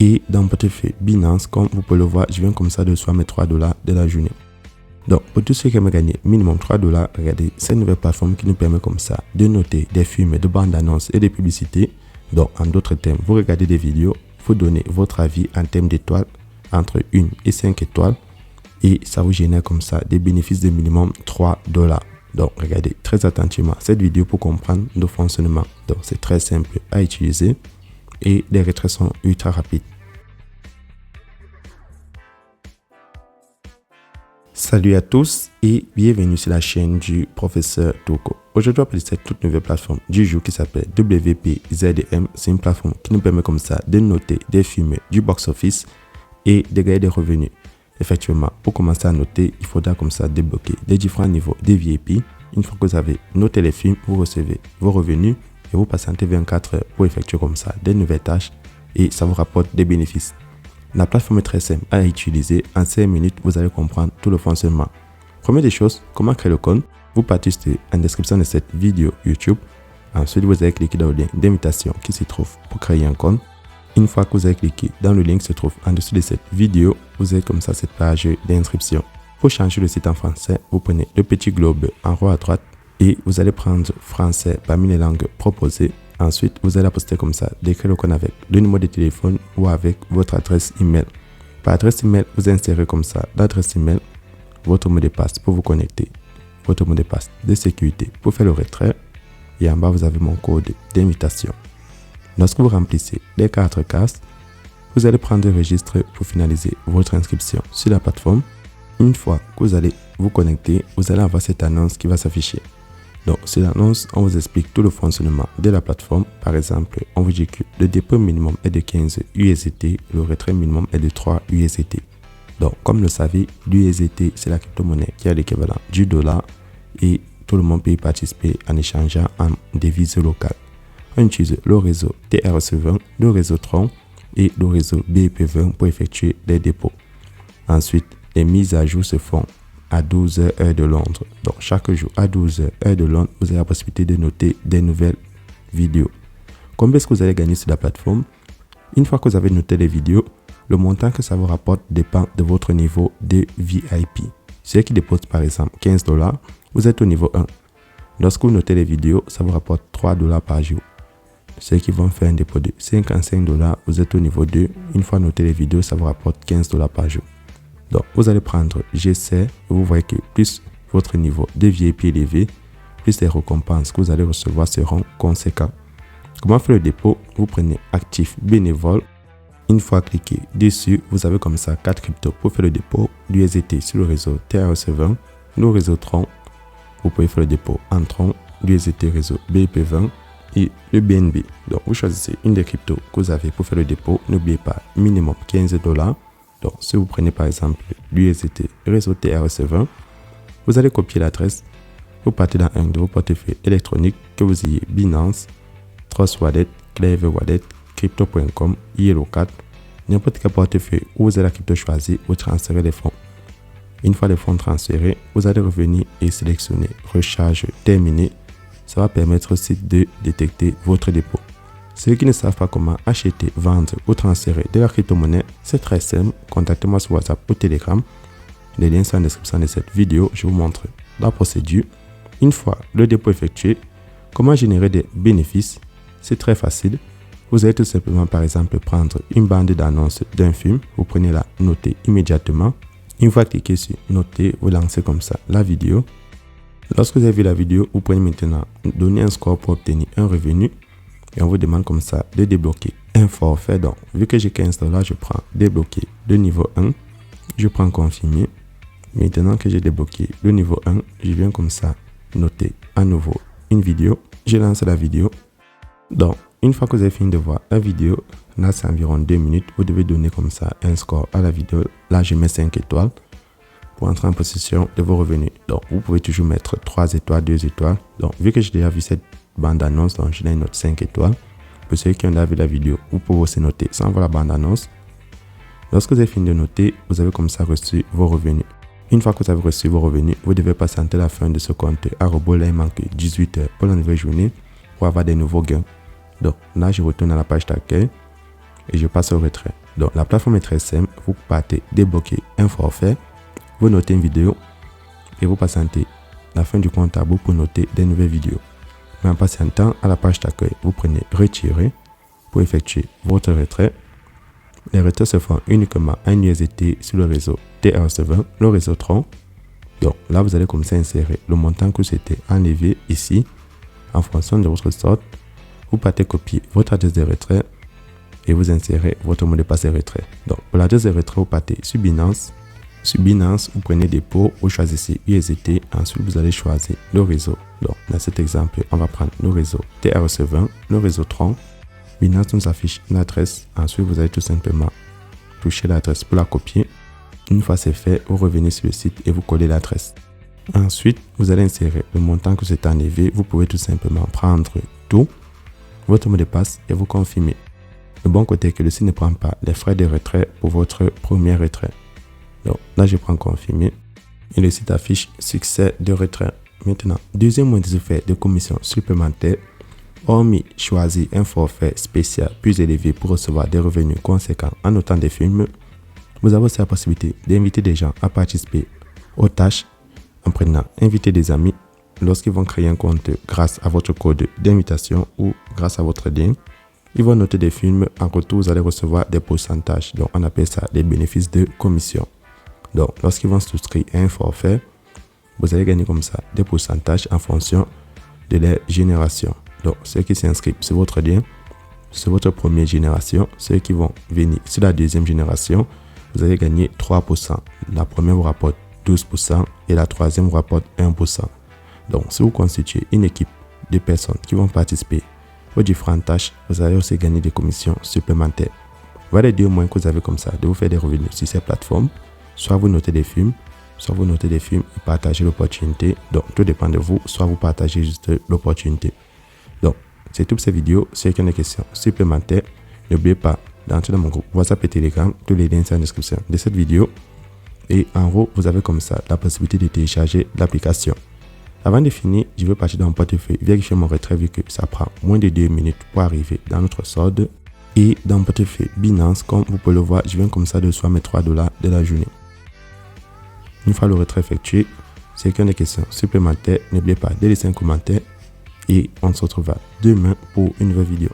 Et dans mon portefeuille Binance, comme vous pouvez le voir, je viens comme ça de recevoir mes $3 de la journée. Donc, pour tous ceux qui aiment gagner minimum $3, regardez cette nouvelle plateforme qui nous permet comme ça de noter des films, de bandes annonces et des publicités. Donc, en d'autres termes, vous regardez des vidéos, vous donnez votre avis en termes d'étoiles entre 1 et 5 étoiles et ça vous génère comme ça des bénéfices de minimum $3. Donc, regardez très attentivement cette vidéo pour comprendre le fonctionnement. Donc, c'est très simple à utiliser et les retraits sont ultra rapides. Salut à tous et bienvenue sur la chaîne du professeur Toko. Aujourd'hui, on va parler de cette toute nouvelle plateforme du jour qui s'appelle WPZM. C'est une plateforme qui nous permet comme ça de noter des films du box-office et de gagner des revenus. Effectivement, pour commencer à noter, il faudra comme ça débloquer les différents niveaux des VIP. Une fois que vous avez noté les films, vous recevez vos revenus et vous patientez 24 heures pour effectuer comme ça des nouvelles tâches et ça vous rapporte des bénéfices. La plateforme est très simple à utiliser. En 5 minutes, vous allez comprendre tout le fonctionnement. Première des choses, comment créer le compte? Vous partez en description de cette vidéo YouTube. Ensuite, vous allez cliquer dans le lien d'invitation qui se trouve pour créer un compte. Une fois que vous avez cliqué dans le lien qui se trouve en dessous de cette vidéo, vous avez comme ça cette page d'inscription. Pour changer le site en français, vous prenez le petit globe en haut à droite et vous allez prendre français parmi les langues proposées. Ensuite, vous allez poster comme ça, d'écrire le compte avec le numéro de téléphone ou avec votre adresse email. Par adresse email, vous insérez comme ça l'adresse email, votre mot de passe pour vous connecter, votre mot de passe de sécurité pour faire le retrait et en bas, vous avez mon code d'invitation. Lorsque vous remplissez les 4 cases, vous allez prendre le registre pour finaliser votre inscription sur la plateforme. Une fois que vous allez vous connecter, vous allez avoir cette annonce qui va s'afficher. Donc, sur l'annonce, on vous explique tout le fonctionnement de la plateforme. Par exemple, on vous dit que le dépôt minimum est de 15 USDT, le retrait minimum est de 3 USDT. Donc, comme vous le savez, l'USDT, c'est la crypto-monnaie qui a l'équivalent du dollar et tout le monde peut y participer en échangeant en devises locales. On utilise le réseau TRC20, le réseau Tron et le réseau BIP20 pour effectuer les dépôts. Ensuite, les mises à jour se font à 12 heures de Londres. Donc, chaque jour à 12 heures de Londres, vous avez la possibilité de noter des nouvelles vidéos. Combien est-ce que vous allez gagner sur la plateforme? Une fois que vous avez noté les vidéos, le montant que ça vous rapporte dépend de votre niveau de VIP. Ceux qui déposent par exemple $15, vous êtes au niveau 1. Lorsque vous notez les vidéos, ça vous rapporte $3 par jour. Ceux qui vont faire un dépôt de $55, vous êtes au niveau 2. Une fois noté les vidéos, ça vous rapporte $15 par jour. Donc, vous allez prendre GC et vous voyez que plus votre niveau de VIP est élevé, plus les récompenses que vous allez recevoir seront conséquentes. Comment faire le dépôt? Vous prenez actif bénévole. Une fois cliqué dessus, vous avez comme ça 4 cryptos pour faire le dépôt. L'USDT sur le réseau TRC20, le réseau Tron. Vous pouvez faire le dépôt en Tron, l'USDT réseau BIP20 et le BNB. Donc, vous choisissez une des cryptos que vous avez pour faire le dépôt. N'oubliez pas, minimum $15. Donc, si vous prenez par exemple l'USDT réseau TRC20, vous allez copier l'adresse, vous partez dans un de vos portefeuilles électroniques, que vous ayez Binance, Trust Wallet, Clever Wallet, Crypto.com, Yellowcat, n'importe quel portefeuille où vous avez la crypto choisie, vous transférez les fonds. Une fois les fonds transférés, vous allez revenir et sélectionner Recharge terminée. Ça va permettre aussi de détecter votre dépôt. Ceux qui ne savent pas comment acheter, vendre ou transférer de la crypto-monnaie, c'est très simple. Contactez-moi sur WhatsApp ou Telegram. Les liens sont en description de cette vidéo. Je vous montre la procédure. Une fois le dépôt effectué, comment générer des bénéfices? C'est très facile. Vous allez tout simplement, par exemple, prendre une bande d'annonce d'un film. Vous prenez la noter immédiatement. Une fois cliqué sur noter, vous lancez comme ça la vidéo. Lorsque vous avez vu la vidéo, vous pouvez maintenant donner un score pour obtenir un revenu. Et on vous demande comme ça de débloquer un forfait. Donc, vu que j'ai $15, je prends débloquer le niveau 1. Je prends confirmer. Maintenant que j'ai débloqué le niveau 1, je viens comme ça noter à nouveau une vidéo. Je lance la vidéo. Donc, une fois que vous avez fini de voir la vidéo, là c'est environ 2 minutes, vous devez donner comme ça un score à la vidéo. Là, je mets 5 étoiles pour entrer en possession de vos revenus. Donc, vous pouvez toujours mettre 3 étoiles, 2 étoiles. Donc, vu que j'ai déjà vu cette bande annonce, donc je note 5 étoiles. Pour ceux qui ont déjà vu la vidéo, vous pouvez aussi noter sans voir la bande annonce. Lorsque vous avez fini de noter, vous avez comme ça reçu vos revenus. Une fois que vous avez reçu vos revenus, vous devez patienter la fin de ce compte à robot. Là, il manque 18 heures pour la nouvelle journée pour avoir des nouveaux gains. Donc là, je retourne à la page d'accueil et je passe au retrait. Donc la plateforme est très simple. Vous partez débloquer un forfait, vous notez une vidéo et vous patientez la fin du compte à rebours pour noter des nouvelles vidéos. Mais en patientant, à la page d'accueil, vous prenez retirer pour effectuer votre retrait. Les retraits se font uniquement à une USDT sur le réseau TRC20, le réseau Tron. Donc là, vous allez commencer à insérer le montant que vous souhaitez enlever ici. En fonction de votre sorte, vous partez copier votre adresse de retrait et vous insérez votre mot de passe de retrait. Donc pour l'adresse de retrait, vous partez sur Binance. Sur Binance, vous prenez dépôt, vous choisissez USDT. Ensuite, vous allez choisir le réseau. Donc dans cet exemple, on va prendre le réseau TRC20, le réseau Tron. Binance nous affiche une adresse. Ensuite, vous allez tout simplement toucher l'adresse pour la copier. Une fois c'est fait, vous revenez sur le site et vous collez l'adresse. Ensuite, vous allez insérer le montant que vous êtes enlevé. Vous pouvez tout simplement prendre tout, votre mot de passe et vous confirmer. Le bon côté est que le site ne prend pas les frais de retrait pour votre premier retrait. Donc là, je prends confirmer et le site affiche succès de retrait. Maintenant, deuxième moyen de faire de commission supplémentaire. Hormis choisir un forfait spécial plus élevé pour recevoir des revenus conséquents en notant des films, vous avez aussi la possibilité d'inviter des gens à participer aux tâches en prenant inviter des amis lorsqu'ils vont créer un compte grâce à votre code d'invitation ou grâce à votre lien. Ils vont noter des films. En retour, vous allez recevoir des pourcentages. Donc, on appelle ça des bénéfices de commission. Donc, lorsqu'ils vont souscrire à un forfait, vous allez gagner comme ça des pourcentages en fonction de leur génération. Donc, ceux qui s'inscrivent sur votre lien, sur votre première génération, ceux qui vont venir sur la deuxième génération, vous allez gagner 3%. La première vous rapporte 12% et la troisième vous rapporte 1%. Donc, si vous constituez une équipe de personnes qui vont participer aux différentes tâches, vous allez aussi gagner des commissions supplémentaires. Voilà les deux moyens que vous avez comme ça de vous faire des revenus sur ces plateformes. Soit vous notez des films, et partagez l'opportunité. Donc, tout dépend de vous. Soit vous partagez juste l'opportunité. Donc, c'est toutes ces vidéos. Ceux qui ont des questions supplémentaires, n'oubliez pas d'entrer dans mon groupe WhatsApp et Telegram. Tous les liens sont en description de cette vidéo. Et en haut, vous avez comme ça la possibilité de télécharger l'application. Avant de finir, je vais partir dans mon portefeuille, vérifier mon retrait vu que ça prend moins de 2 minutes pour arriver dans notre solde. Et dans mon portefeuille Binance, comme vous pouvez le voir, je viens comme ça de recevoir mes $3 de la journée. Une fois le retrait effectué, ceux qui ont des questions supplémentaires, n'oubliez pas de laisser un commentaire et on se retrouvera demain pour une nouvelle vidéo.